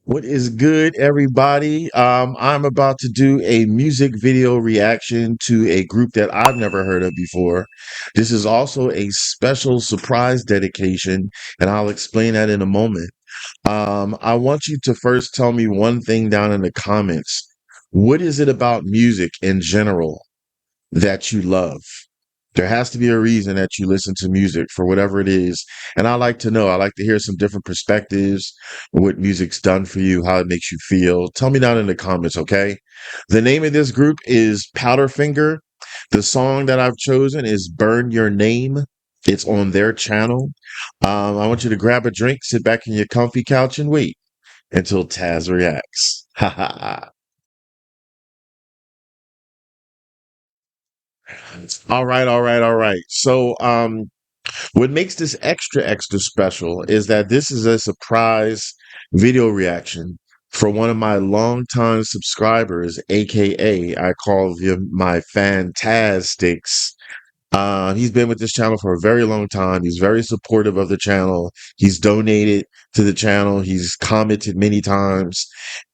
What is good, everybody? I'm about to do a music video reaction to a group that I've never heard of before. This is also a special surprise dedication, and I'll explain that in a moment. I want you to first tell me one thing down in the comments. What is it about music in general that you love? There has to be a reason that you listen to music for whatever it is. And I like to know, I like to hear some different perspectives, what music's done for you, how it makes you feel. Tell me down in the comments, okay? The name of this group is Powderfinger. The song that I've chosen is Burn Your Name. It's on their channel. I want you to grab a drink, sit back in your comfy couch, and wait until Tazzz reacts. Ha ha ha. All right, all right, all right. What makes this extra special is that this is a surprise video reaction for one of my longtime subscribers, aka I call him my fantastics. He's been with this channel for a very long time. He's very supportive of the channel. He's donated to the channel. He's commented many times.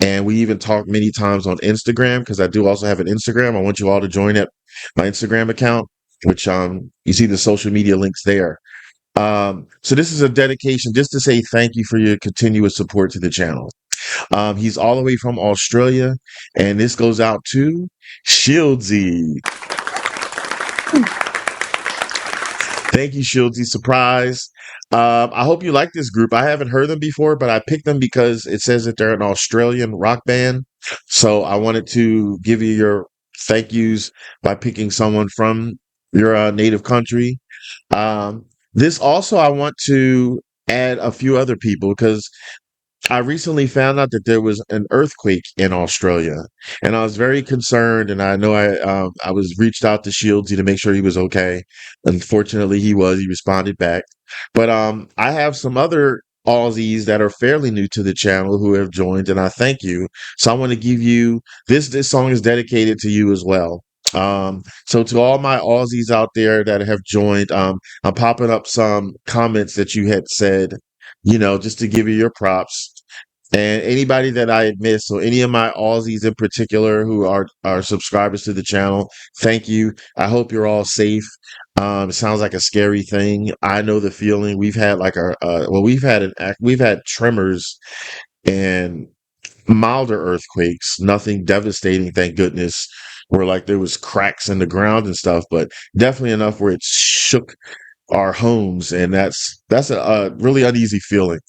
And we even talked many times on Instagram because I do also have an Instagram. I want you all to join up my Instagram account, which you see the social media links there. So this is a dedication just to say thank you for your continuous support to the channel. He's all the way from Australia, and this goes out to Shieldsy. Thank you, Shieldsy. Surprise. I hope you like this group. I haven't heard them before, but I picked them because it says that they're an Australian rock band. So I wanted to give you your thank yous by picking someone from your native country. This also, I want to add a few other people because I recently found out that there was an earthquake in Australia, and I was very concerned. And I know I was reached out to Shieldsy to make sure he was okay. Unfortunately, he was. He responded back. But I have some other Aussies that are fairly new to the channel who have joined, and I thank you. So I want to give you this. This song is dedicated to you as well. So to all my Aussies out there that have joined, I'm popping up some comments that you had said, just to give you your props. And anybody that I had missed, so any of my Aussies in particular who are subscribers to the channel, thank you. I hope you're all safe. It sounds like a scary thing. I know the feeling. We've had like we've had tremors and milder earthquakes, nothing devastating, thank goodness, where like there was cracks in the ground and stuff, but definitely enough where it shook our homes, and that's a really uneasy feeling.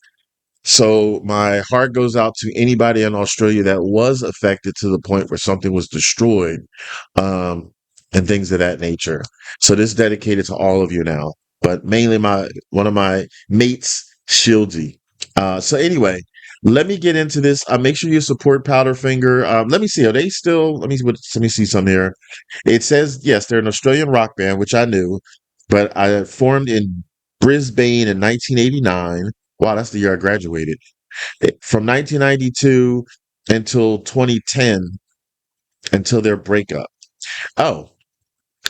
So my heart goes out to anybody in Australia that was affected to the point where something was destroyed, and things of that nature. So this is dedicated to all of you now, but mainly one of my mates, Shieldsy. So anyway, let me get into this. Make sure you support Powderfinger. Let me see. Are they still? Let me see some here. It says yes, they're an Australian rock band, which I knew, but I formed in Brisbane in 1989. Wow, that's the year I graduated. From 1992 until 2010, until their breakup. Oh,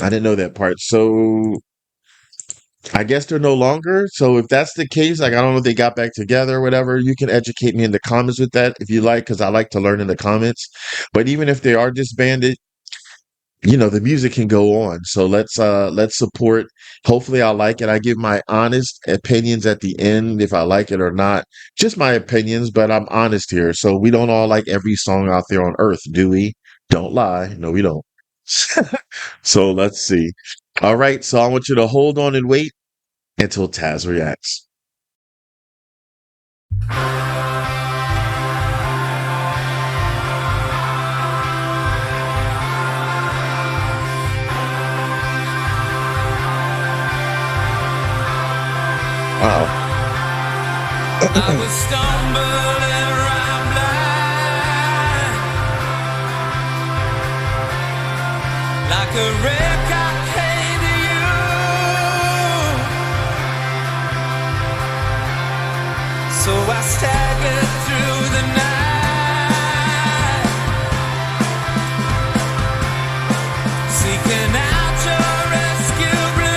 I didn't know that part. So I guess they're no longer. So if that's the case, like I don't know if they got back together or whatever, you can educate me in the comments with that if you like, because I like to learn in the comments. But even if they are disbanded, the music can go on. So let's support. Hopefully I like it. I give my honest opinions at the end if I like it or not. Just my opinions, but I'm honest here. So we don't all like every song out there on earth, do we? Don't lie. No, we don't. So let's see. All right, so I want you to hold on and wait until Tazzz reacts. Wow. I was stumbling around blind, like a wreck I came to you. So I staggered through the night, seeking out your rescue blue.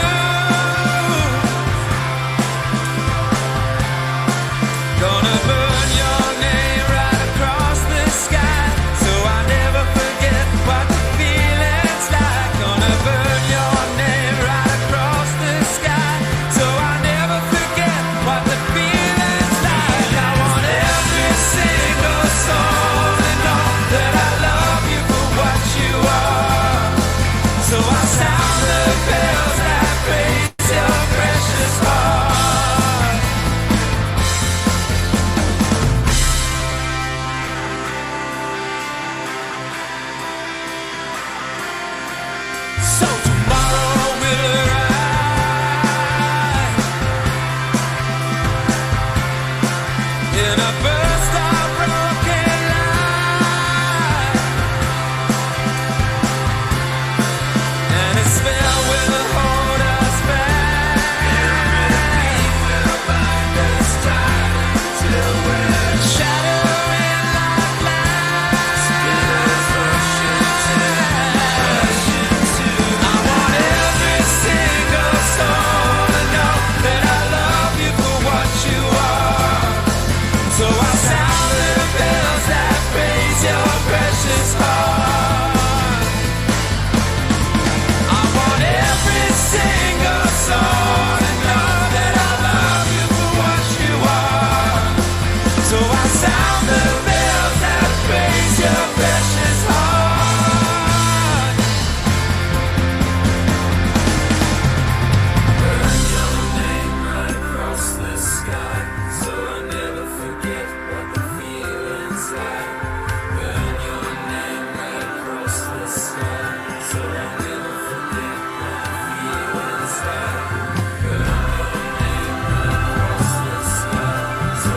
Gonna burn your name right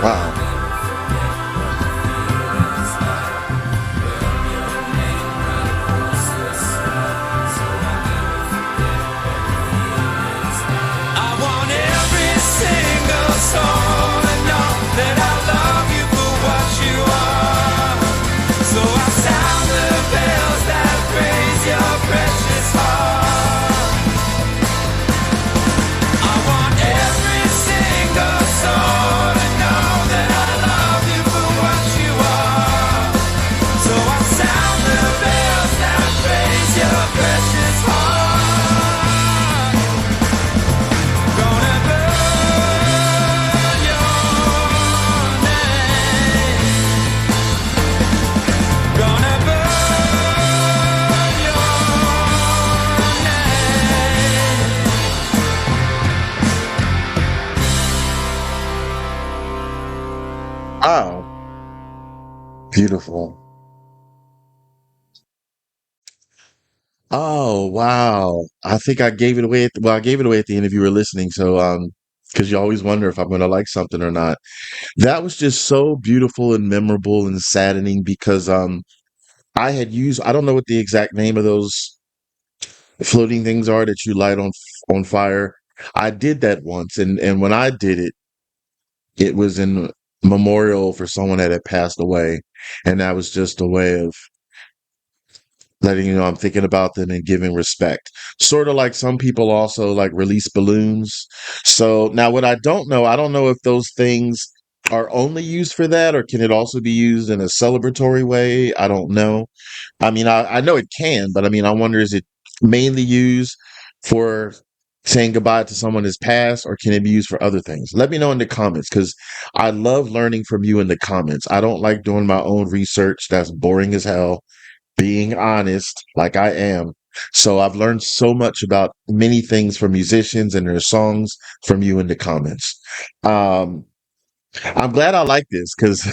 Wow. I want every single soul to know that I love you for what you are. So I sound the bells that praise your precious heart. I want every single soul to know that I love you for what you are. So I sound the bells that praise your precious heart. Gonna burn your name. Gonna burn your name. Wow. Beautiful. Oh, wow. I think I gave it away well, I gave it away at the end if you were listening. So, because you always wonder if I'm going to like something or not. That was just so beautiful and memorable and saddening because, I don't know what the exact name of those floating things are that you light on fire. I did that once. And when I did it, it was in memorial for someone that had passed away. And that was just a way of letting you know I'm thinking about them and giving respect. Sort of like some people also like release balloons. So now what I don't know if those things are only used for that or can it also be used in a celebratory way? I don't know. I mean, I know it can, but I mean, I wonder is it mainly used for saying goodbye to someone who's passed or can it be used for other things? Let me know in the comments because I love learning from you in the comments. I don't like doing my own research. That's boring as hell being honest, like I am. So I've learned so much about many things from musicians and their songs from you in the comments. Um, I'm glad I like this because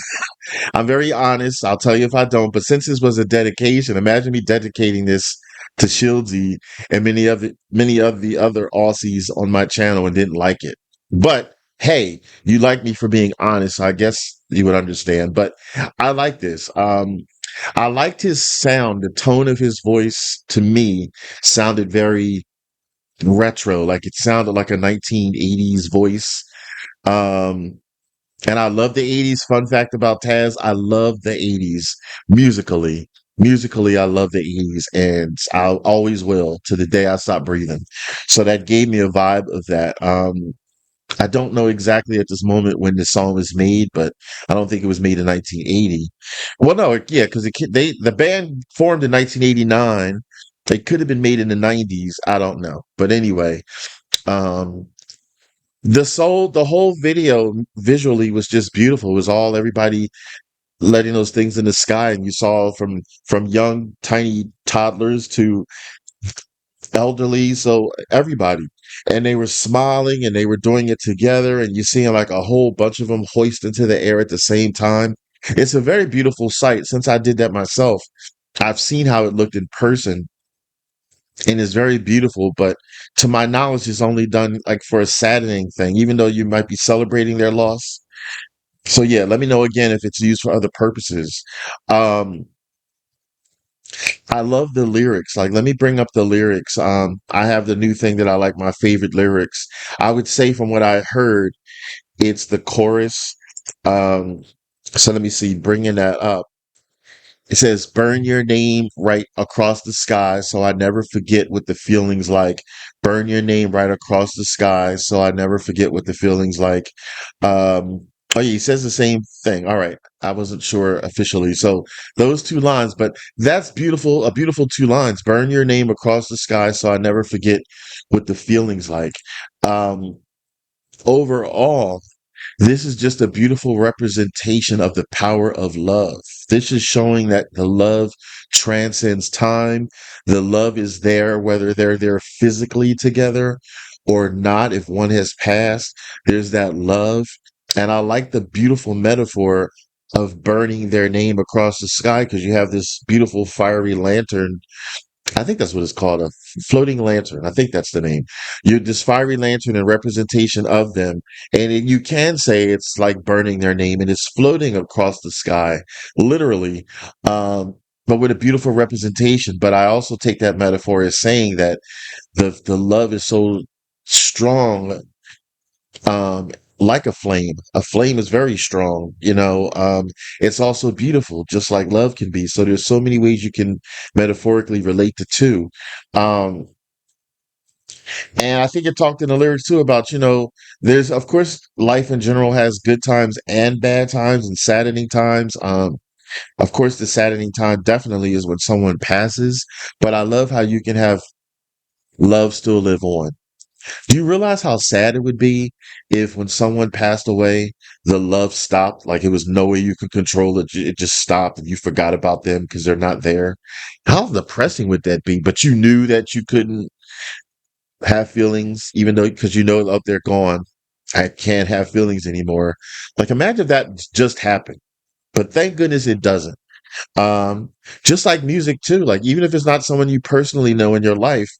I'm very honest. I'll tell you if I don't. But since this was a dedication, imagine me dedicating this to Shieldsy and many of the other Aussies on my channel and didn't like it. But hey, you like me for being honest. So I guess you would understand. But I like this. I liked his sound. The tone of his voice to me sounded very retro. Like it sounded like a 1980s voice. Um, and I love the 80s. Fun fact about Tazzz, I love the 80s musically. Musically, I love the 80s and I always will to the day I stop breathing. So that gave me a vibe of that. I don't know exactly at this moment when the song was made, but I don't think it was made in 1980. Well, no, yeah, because the band formed in 1989. They could have been made in the 90s. I don't know, but anyway, um, the whole video visually was just beautiful. It was all everybody letting those things in the sky, and you saw from young tiny toddlers to elderly, so everybody. And they were smiling and they were doing it together, and you're seeing like a whole bunch of them hoist into the air at the same time. It's a very beautiful sight. Since I did that myself, I've seen how it looked in person and it's very beautiful, but to my knowledge, it's only done like for a saddening thing, even though you might be celebrating their loss. So yeah, let me know again if it's used for other purposes. Um, I love the lyrics. Like, let me bring up the lyrics. I have the new thing that I like my favorite lyrics. I would say from what I heard, it's the chorus. Um, so let me see, bringing that up. It says, burn your name right across the sky so I never forget what the feeling's like. Burn your name right across the sky so I never forget what the feeling's like. Oh, yeah, he says the same thing. All right. I wasn't sure officially. So those two lines, but that's beautiful. A beautiful two lines. Burn your name across the sky so I never forget what the feeling's like. Um, Overall, this is just a beautiful representation of the power of love. This is showing that the love transcends time. The love is there, whether they're there physically together or not. If one has passed, there's that love. And I like the beautiful metaphor of burning their name across the sky because you have this beautiful fiery lantern I think that's what it's called, a floating lantern. I think that's the name. You're this fiery lantern and representation of them. And you can say it's like burning their name and it's floating across the sky, literally. Um, but with a beautiful representation. But I also take that metaphor as saying that the love is so strong, um, like a flame. A flame is very strong, you know. It's also beautiful, just like love can be. So there's so many ways you can metaphorically relate the two. Um, and I think it talked in the lyrics too about, there's, of course, life in general has good times and bad times and saddening times. Of course, the saddening time definitely is when someone passes, but I love how you can have love still live on. Do you realize how sad it would be if when someone passed away, the love stopped? Like it was no way you could control it. It just stopped and you forgot about them because they're not there. How depressing would that be? But you knew that you couldn't have feelings, even though, because oh, they're gone. I can't have feelings anymore. Like imagine if that just happened. But thank goodness it doesn't. Um, just like music too. Like even if it's not someone you personally know in your life,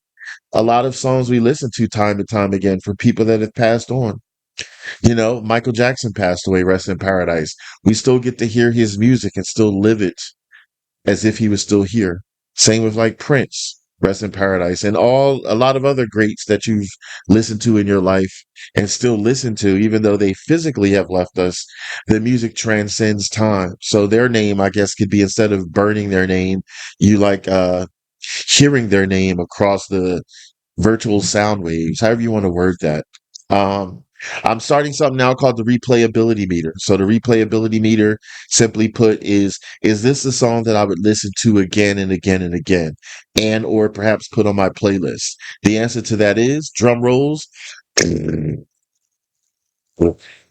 a lot of songs we listen to time and time again for people that have passed on. Michael Jackson passed away, rest in paradise. We still get to hear his music and still live it as if he was still here. Same with like Prince, rest in paradise, and a lot of other greats that you've listened to in your life and still listen to, even though they physically have left us. The music transcends time. So their name, I guess, could be, instead of burning their name, you like hearing their name across the virtual sound waves, however you want to word that. Um, I'm starting something now called the replayability meter. So the replayability meter, simply put, is this a song that I would listen to again and again and again, and or perhaps put on my playlist? The answer to that is drum rolls.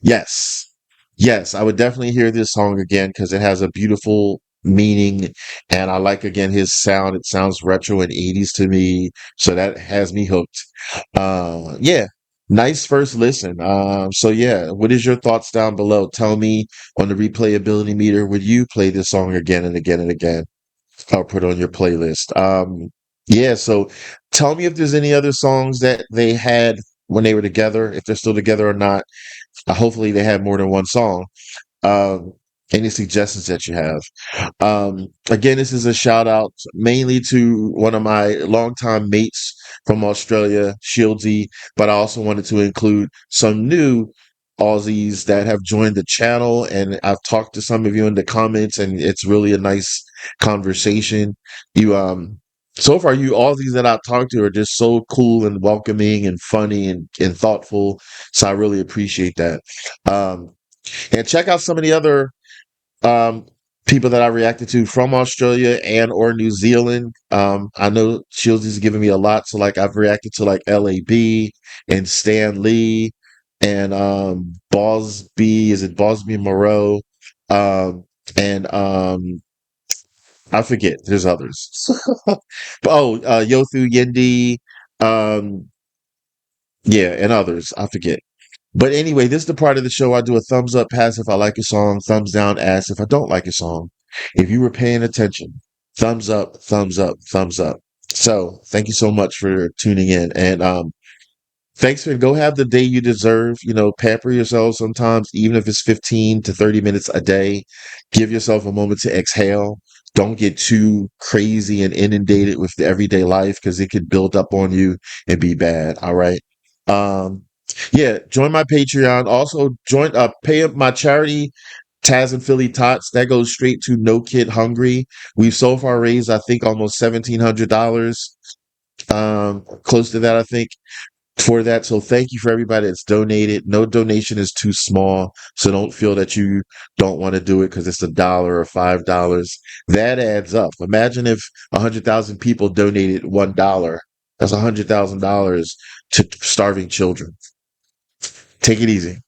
Yes. Yes, I would definitely hear this song again because it has a beautiful meaning. And I like, again, his sound. It sounds retro and 80s to me. So that has me hooked. Yeah, nice first listen. So yeah, what is your thoughts down below? Tell me on the replayability meter, would you play this song again and again and again? I'll put on your playlist. Yeah, so tell me if there's any other songs that they had when they were together, if they're still together or not. Hopefully they have more than one song. Um, any suggestions that you have? Again, this is a shout out mainly to one of my longtime mates from Australia, Shieldsy, but I also wanted to include some new Aussies that have joined the channel, and I've talked to some of you in the comments, and it's really a nice conversation. You So far, you Aussies that I've talked to are just so cool and welcoming and funny and thoughtful. So I really appreciate that. Um, and check out some of the other um, people that I reacted to from Australia and or New Zealand. I know Shields is giving me a lot. So like I've reacted to like LAB and Stan Lee and Bosby. Is it Bosby Moreau? Um, and I forget. There's others. Yothu Yindi. Um, yeah, and others. I forget. But anyway, this is the part of the show I do a thumbs up pass if I like a song, thumbs down ass if I don't like a song. If you were paying attention, thumbs up, thumbs up, thumbs up. So thank you so much for tuning in. And thanks for go have the day you deserve. Pamper yourself sometimes, even if it's 15 to 30 minutes a day. Give yourself a moment to exhale. Don't get too crazy and inundated with the everyday life because it could build up on you and be bad. All right. Um, yeah, join my Patreon. Also pay up my charity, Tazzz and Philly Tots. That goes straight to No Kid Hungry. We've so far raised, I think, almost $1,700. Close to that, I think, for that. So thank you for everybody that's donated. No donation is too small. So don't feel that you don't want to do it because it's $1 or $5. That adds up. Imagine if 100,000 people donated $1. That's $100,000 to starving children. Take it easy.